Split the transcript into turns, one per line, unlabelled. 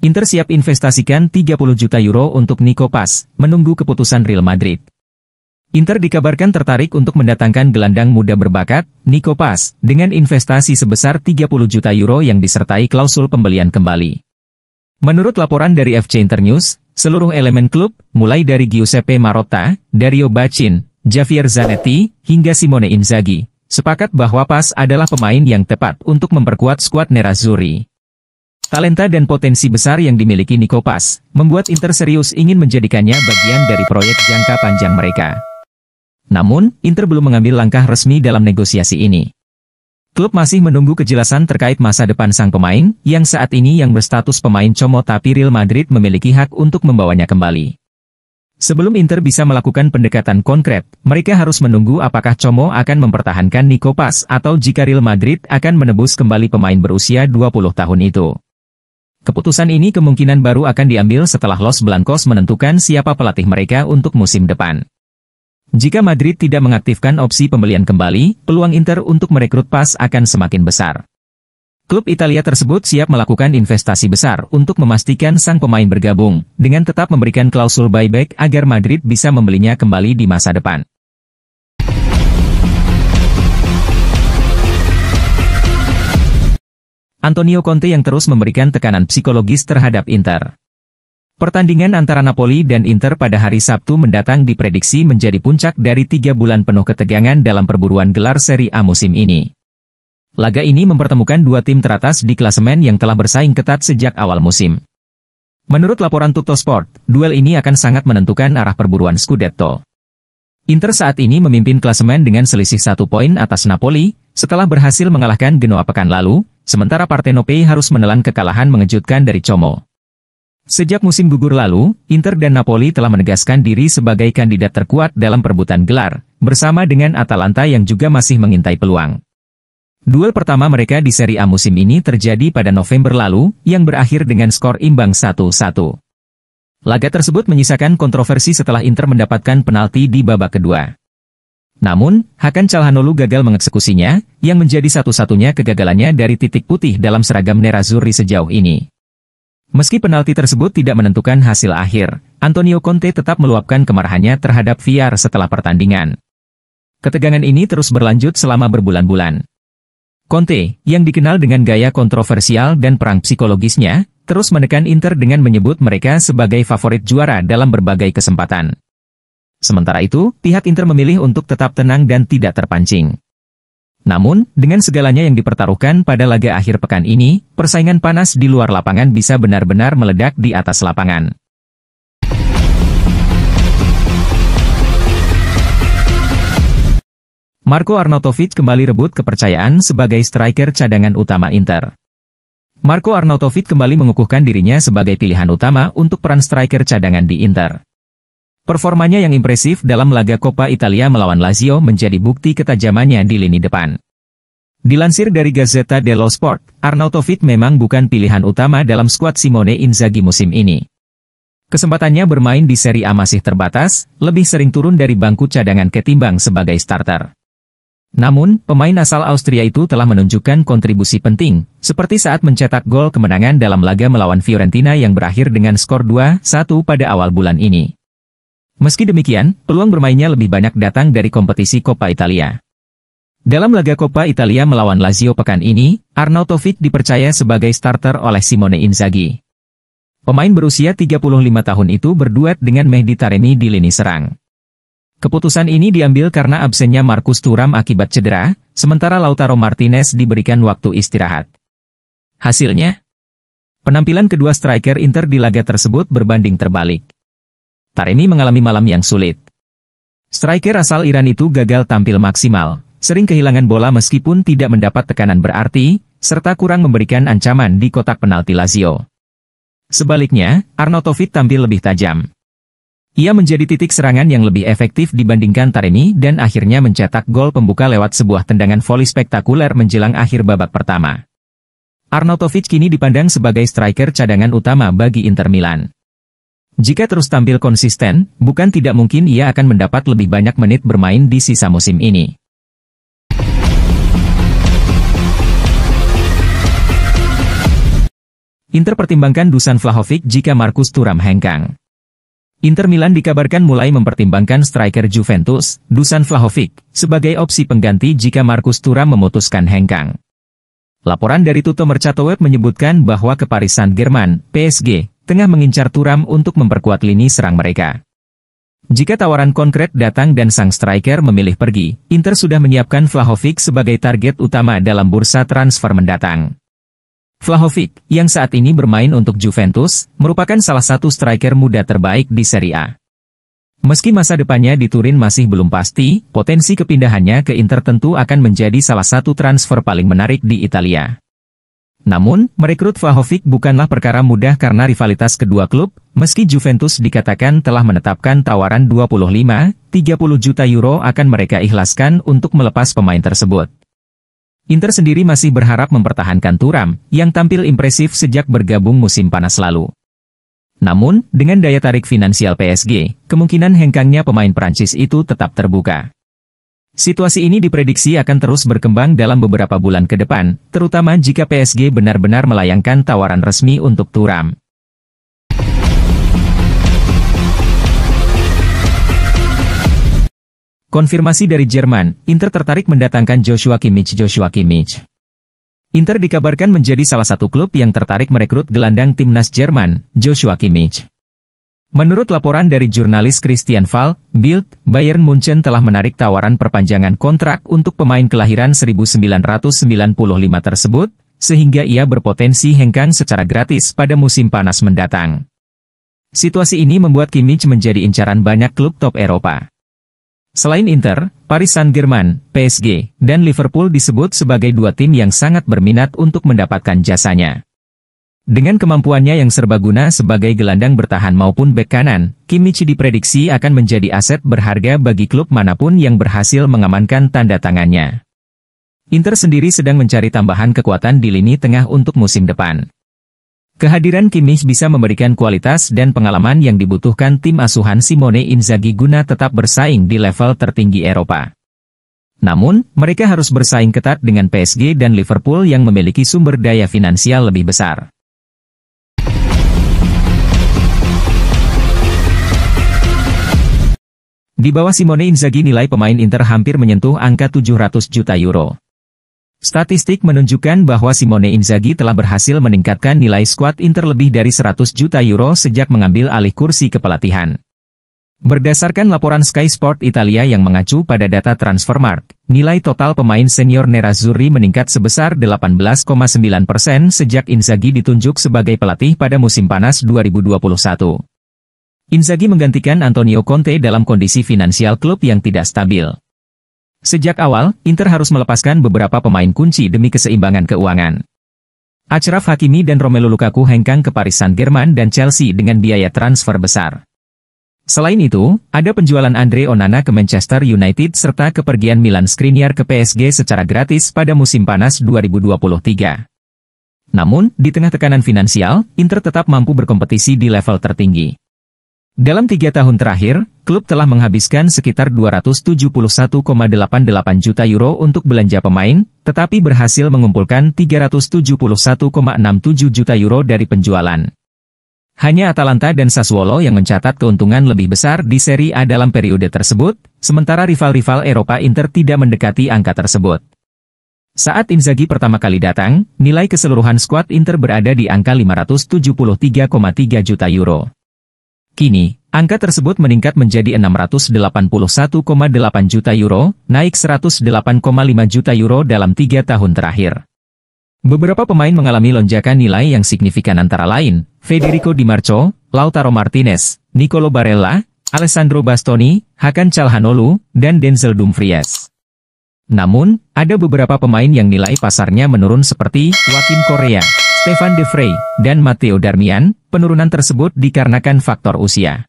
Inter siap investasikan 30 juta euro untuk Nico Paz, menunggu keputusan Real Madrid. Inter dikabarkan tertarik untuk mendatangkan gelandang muda berbakat, Nico Paz, dengan investasi sebesar 30 juta euro yang disertai klausul pembelian kembali. Menurut laporan dari FC Internews, seluruh elemen klub, mulai dari Giuseppe Marotta, Dario Bacin, Javier Zanetti, hingga Simone Inzaghi, sepakat bahwa Paz adalah pemain yang tepat untuk memperkuat skuad Nerazzurri. Talenta dan potensi besar yang dimiliki Nico Paz, membuat Inter serius ingin menjadikannya bagian dari proyek jangka panjang mereka. Namun, Inter belum mengambil langkah resmi dalam negosiasi ini. Klub masih menunggu kejelasan terkait masa depan sang pemain, yang saat ini yang berstatus pemain como tapi Real Madrid memiliki hak untuk membawanya kembali. Sebelum Inter bisa melakukan pendekatan konkret, mereka harus menunggu apakah Como akan mempertahankan Nico Paz atau jika Real Madrid akan menebus kembali pemain berusia 20 tahun itu. Keputusan ini kemungkinan baru akan diambil setelah Los Blancos menentukan siapa pelatih mereka untuk musim depan. Jika Madrid tidak mengaktifkan opsi pembelian kembali, peluang Inter untuk merekrut Paz akan semakin besar. Klub Italia tersebut siap melakukan investasi besar untuk memastikan sang pemain bergabung, dengan tetap memberikan klausul buyback agar Madrid bisa membelinya kembali di masa depan. Antonio Conte yang terus memberikan tekanan psikologis terhadap Inter. Pertandingan antara Napoli dan Inter pada hari Sabtu mendatang diprediksi menjadi puncak dari 3 bulan penuh ketegangan dalam perburuan gelar Serie A musim ini. Laga ini mempertemukan dua tim teratas di klasemen yang telah bersaing ketat sejak awal musim. Menurut laporan Tuttosport, duel ini akan sangat menentukan arah perburuan Scudetto. Inter saat ini memimpin klasemen dengan selisih 1 poin atas Napoli, setelah berhasil mengalahkan Genoa pekan lalu, sementara Partenope harus menelan kekalahan mengejutkan dari Como. Sejak musim gugur lalu, Inter dan Napoli telah menegaskan diri sebagai kandidat terkuat dalam perebutan gelar, bersama dengan Atalanta yang juga masih mengintai peluang. Duel pertama mereka di Serie A musim ini terjadi pada November lalu, yang berakhir dengan skor imbang 1-1. Laga tersebut menyisakan kontroversi setelah Inter mendapatkan penalti di babak kedua. Namun, Hakan Calhanoglu gagal mengeksekusinya, yang menjadi satu-satunya kegagalannya dari titik putih dalam seragam Nerazzurri sejauh ini. Meski penalti tersebut tidak menentukan hasil akhir, Antonio Conte tetap meluapkan kemarahannya terhadap VAR setelah pertandingan. Ketegangan ini terus berlanjut selama berbulan-bulan. Conte, yang dikenal dengan gaya kontroversial dan perang psikologisnya, terus menekan Inter dengan menyebut mereka sebagai favorit juara dalam berbagai kesempatan. Sementara itu, pihak Inter memilih untuk tetap tenang dan tidak terpancing. Namun, dengan segalanya yang dipertaruhkan pada laga akhir pekan ini, persaingan panas di luar lapangan bisa benar-benar meledak di atas lapangan. Marco Arnautovic kembali rebut kepercayaan sebagai striker cadangan utama Inter. Marco Arnautovic kembali mengukuhkan dirinya sebagai pilihan utama untuk peran striker cadangan di Inter. Performanya yang impresif dalam laga Coppa Italia melawan Lazio menjadi bukti ketajamannya di lini depan. Dilansir dari Gazzetta dello Sport, Arnautovic memang bukan pilihan utama dalam skuad Simone Inzaghi musim ini. Kesempatannya bermain di Serie A masih terbatas, lebih sering turun dari bangku cadangan ketimbang sebagai starter. Namun, pemain asal Austria itu telah menunjukkan kontribusi penting, seperti saat mencetak gol kemenangan dalam laga melawan Fiorentina yang berakhir dengan skor 2-1 pada awal bulan ini. Meski demikian, peluang bermainnya lebih banyak datang dari kompetisi Coppa Italia. Dalam laga Coppa Italia melawan Lazio pekan ini, Arnautovic dipercaya sebagai starter oleh Simone Inzaghi. Pemain berusia 35 tahun itu berduet dengan Mehdi Taremi di lini serang. Keputusan ini diambil karena absennya Marcus Thuram akibat cedera, sementara Lautaro Martinez diberikan waktu istirahat. Hasilnya, penampilan kedua striker Inter di laga tersebut berbanding terbalik. Taremi mengalami malam yang sulit. Striker asal Iran itu gagal tampil maksimal, sering kehilangan bola meskipun tidak mendapat tekanan berarti, serta kurang memberikan ancaman di kotak penalti Lazio. Sebaliknya, Arnautovic tampil lebih tajam. Ia menjadi titik serangan yang lebih efektif dibandingkan Taremi dan akhirnya mencetak gol pembuka lewat sebuah tendangan voli spektakuler menjelang akhir babak pertama. Arnautovic kini dipandang sebagai striker cadangan utama bagi Inter Milan. Jika terus tampil konsisten, bukan tidak mungkin ia akan mendapat lebih banyak menit bermain di sisa musim ini. Inter pertimbangkan Dusan Vlahovic jika Marcus Thuram hengkang. Inter Milan dikabarkan mulai mempertimbangkan striker Juventus, Dusan Vlahovic, sebagai opsi pengganti jika Marcus Thuram memutuskan hengkang. Laporan dari Tutto Mercato Web menyebutkan bahwa ke Paris Saint-Germain, PSG, tengah mengincar Thuram untuk memperkuat lini serang mereka. Jika tawaran konkret datang dan sang striker memilih pergi, Inter sudah menyiapkan Vlahovic sebagai target utama dalam bursa transfer mendatang. Vlahovic, yang saat ini bermain untuk Juventus, merupakan salah satu striker muda terbaik di Serie A. Meski masa depannya di Turin masih belum pasti, potensi kepindahannya ke Inter tentu akan menjadi salah satu transfer paling menarik di Italia. Namun, merekrut Vlahovic bukanlah perkara mudah karena rivalitas kedua klub, meski Juventus dikatakan telah menetapkan tawaran 25-30 juta euro akan mereka ikhlaskan untuk melepas pemain tersebut. Inter sendiri masih berharap mempertahankan Thuram, yang tampil impresif sejak bergabung musim panas lalu. Namun, dengan daya tarik finansial PSG, kemungkinan hengkangnya pemain Prancis itu tetap terbuka. Situasi ini diprediksi akan terus berkembang dalam beberapa bulan ke depan, terutama jika PSG benar-benar melayangkan tawaran resmi untuk Thuram. Konfirmasi dari Jerman, Inter tertarik mendatangkan Joshua Kimmich. Inter dikabarkan menjadi salah satu klub yang tertarik merekrut gelandang timnas Jerman, Joshua Kimmich. Menurut laporan dari jurnalis Christian Falk, Bild, Bayern Munchen telah menarik tawaran perpanjangan kontrak untuk pemain kelahiran 1995 tersebut, sehingga ia berpotensi hengkang secara gratis pada musim panas mendatang. Situasi ini membuat Kimmich menjadi incaran banyak klub top Eropa. Selain Inter, Paris Saint-Germain, PSG, dan Liverpool disebut sebagai dua tim yang sangat berminat untuk mendapatkan jasanya. Dengan kemampuannya yang serbaguna sebagai gelandang bertahan maupun bek kanan, Kimmich diprediksi akan menjadi aset berharga bagi klub manapun yang berhasil mengamankan tanda tangannya. Inter sendiri sedang mencari tambahan kekuatan di lini tengah untuk musim depan. Kehadiran Kimmich bisa memberikan kualitas dan pengalaman yang dibutuhkan tim asuhan Simone Inzaghi guna tetap bersaing di level tertinggi Eropa. Namun, mereka harus bersaing ketat dengan PSG dan Liverpool yang memiliki sumber daya finansial lebih besar. Di bawah Simone Inzaghi nilai pemain Inter hampir menyentuh angka 700 juta euro. Statistik menunjukkan bahwa Simone Inzaghi telah berhasil meningkatkan nilai skuad Inter lebih dari 100 juta euro sejak mengambil alih kursi kepelatihan. Berdasarkan laporan Sky Sport Italia yang mengacu pada data Transfermarkt, nilai total pemain senior Nerazzurri meningkat sebesar 18,9% sejak Inzaghi ditunjuk sebagai pelatih pada musim panas 2021. Inzaghi menggantikan Antonio Conte dalam kondisi finansial klub yang tidak stabil. Sejak awal, Inter harus melepaskan beberapa pemain kunci demi keseimbangan keuangan. Achraf Hakimi dan Romelu Lukaku hengkang ke Paris Saint-Germain dan Chelsea dengan biaya transfer besar. Selain itu, ada penjualan Andre Onana ke Manchester United serta kepergian Milan Skriniar ke PSG secara gratis pada musim panas 2023. Namun, di tengah tekanan finansial, Inter tetap mampu berkompetisi di level tertinggi. Dalam 3 tahun terakhir, klub telah menghabiskan sekitar 271,88 juta euro untuk belanja pemain, tetapi berhasil mengumpulkan 371,67 juta euro dari penjualan. Hanya Atalanta dan Sassuolo yang mencatat keuntungan lebih besar di Serie A dalam periode tersebut, sementara rival-rival Eropa Inter tidak mendekati angka tersebut. Saat Inzaghi pertama kali datang, nilai keseluruhan skuad Inter berada di angka 573,3 juta euro. Kini, angka tersebut meningkat menjadi 681,8 juta euro, naik 108,5 juta euro dalam 3 tahun terakhir. Beberapa pemain mengalami lonjakan nilai yang signifikan antara lain, Federico Di Marco, Lautaro Martinez, Nicolo Barella, Alessandro Bastoni, Hakan Calhanoglu, dan Denzel Dumfries. Namun, ada beberapa pemain yang nilai pasarnya menurun seperti Joaquim Correa, Stefan De Vrij, dan Matteo Darmian. Penurunan tersebut dikarenakan faktor usia.